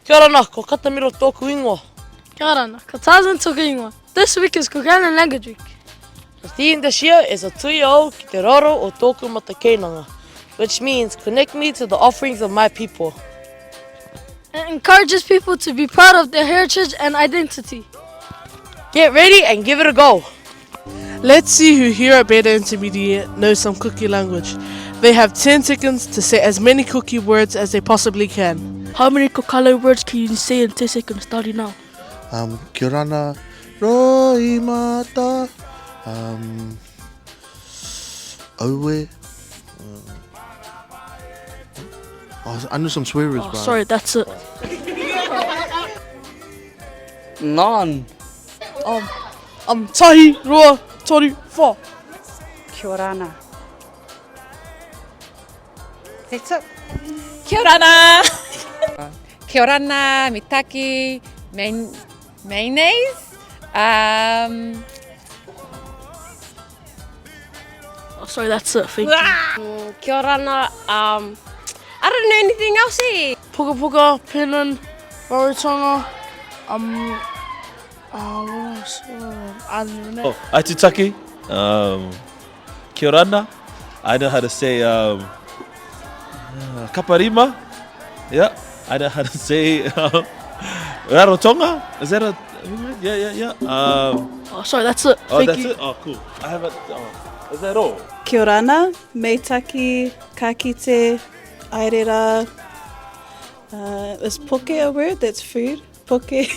Kia ora nā, ko Katamiro tōku ingoa. Kia ora nā, ko Tarzan tōku ingoa. This week is Cook Island Language Week. The theme this year is a tui au ki te raro o tōku matakeinanga, which means connect me to the offerings of my people. It encourages people to be proud of their heritage and identity. Get ready and give it a go. Let's see who here at Beta Intermediate knows some Cookie language. They have 10 seconds to say as many Cookie words as they possibly can. How many Cook Island words can you say in 10 seconds starting now? Kia ora nā, roi mata, aue. I know some swear words, bro. Sorry, that's it. None. Tahi, roa, tori, wha. Kia ora nā. That's it. Kia ora nā. Kia ora nā, mitaki, mayonnaise. Sorry, that's it. Thank you. Kia ora nā, I don't know anything else here. Puka puka, penan, rarotonga, what else? I don't know. Aitutaki, kia ora nā. I know how to say kaparima. Yeah, I know how to say rarotonga. Is that a yeah? Sorry, that's it. Oh, Thank that's you. it. Oh, cool. I haven't. Is that all? Kia ora nā, meitaki, kakite, airera. Is poke a word? That's food. Poke.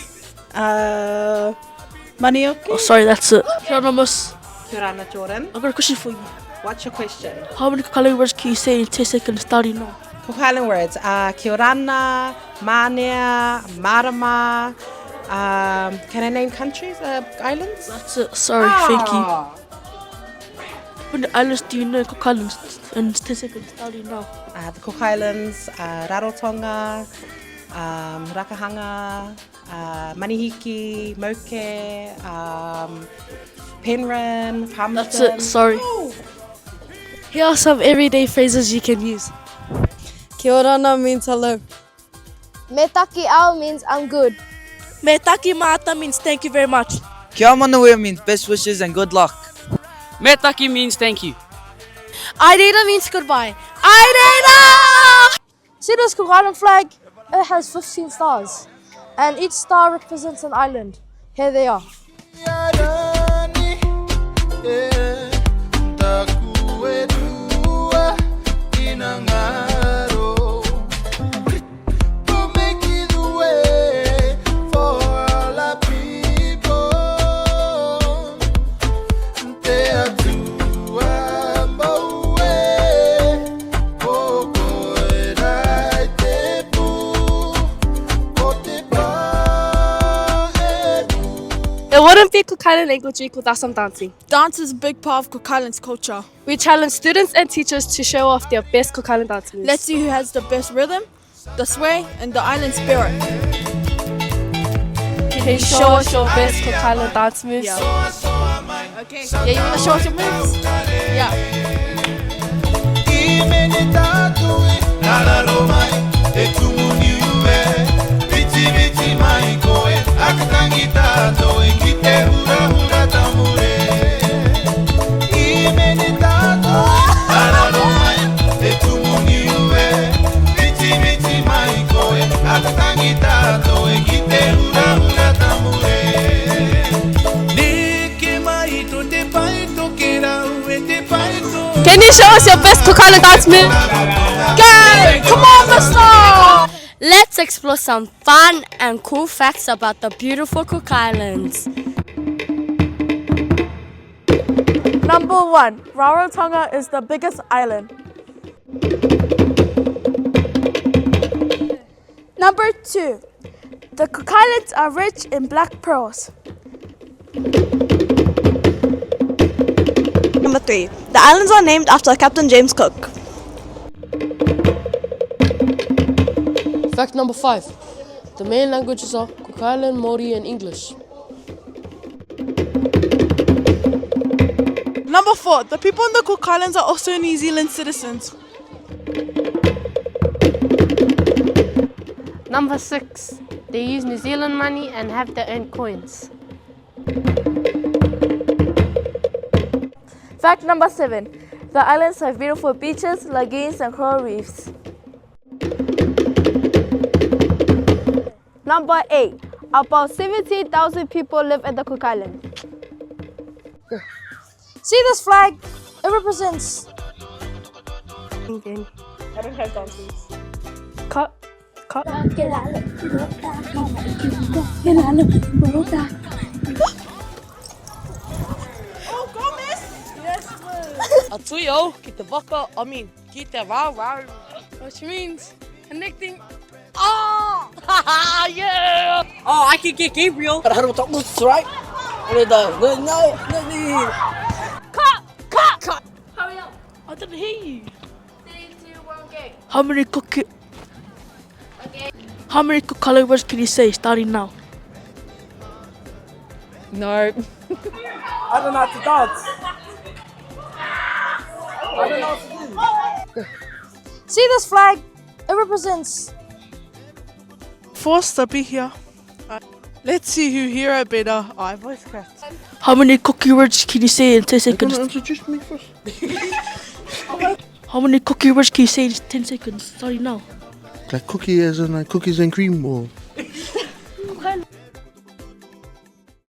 Manioki. Sorry, that's it. Kia ora, miss. Kia ora nā, Jordan. I've got a question for you. What's your question? How many Cook Island words can you say in 10 seconds starting now? Cook Island words. Kia ora nā, Manea, Marama. Can I name countries, islands? That's it. Sorry, thank you. How many islands do you know in Cook Islands in 10 seconds starting now? The Cook Islands, Rarotonga, Rakahanga, Manihiki, Moke, Penryn, Palmerston. That's it. Sorry. Here are some everyday phrases you can use. Kia ora nā means hello. Me taki ao means I'm good. Me taki maata means thank you very much. Kia manawea means best wishes and good luck. Me taki means thank you. Airera means goodbye. Airera! See this Cook Island flag? It has 15 stars. And each star represents an island. Here they are. It wouldn't be Cook Island Language Week without some dancing. Dance is a big part of Cook Island's culture. We challenge students and teachers to show off their best Cook Island dance moves. Let's see who has the best rhythm, the sway, and the island spirit. Can you show us your best Cook Island dance moves? Yeah. Okay. Yeah, you want to show us your moves? Yeah. Can you show us your best Cook Island dance move? Go! Come on, mister! Let's explore some fun and cool facts about the beautiful Cook Islands. Number 1. Rarotonga is the biggest island. Number 2. The Cook Islands are rich in black pearls. Number 3. The islands are named after Captain James Cook. Fact number 5. The main languages are Cook Island, Māori and English. Number 4. The people in the Cook Islands are also New Zealand citizens. Number 6. They use New Zealand money and have their own coins. Fact number 7. The islands have beautiful beaches, lagoons, and coral reefs. Number 8. About 70,000 people live in the Cook Islands. See this flag? It represents. I don't have dances. Cut. Atuyo, ki te waka, ki te rau. Which means connecting. Oh! Yeah! Oh, I can get Gabriel. Right? Cut! Hurry up. I didn't hear you. 3, 2, 1, go. How many cookie... How many color words can you say starting now? No. I don't know how to dance. I don't know what to do. See this flag? It represents. Forced to be here. Let's see who here are better. I voice cracked. How many cookie words can you say in 10 seconds? Introduce me first. How many cookie words can you say in 10 seconds starting now? Like cookie as in like cookies and cream or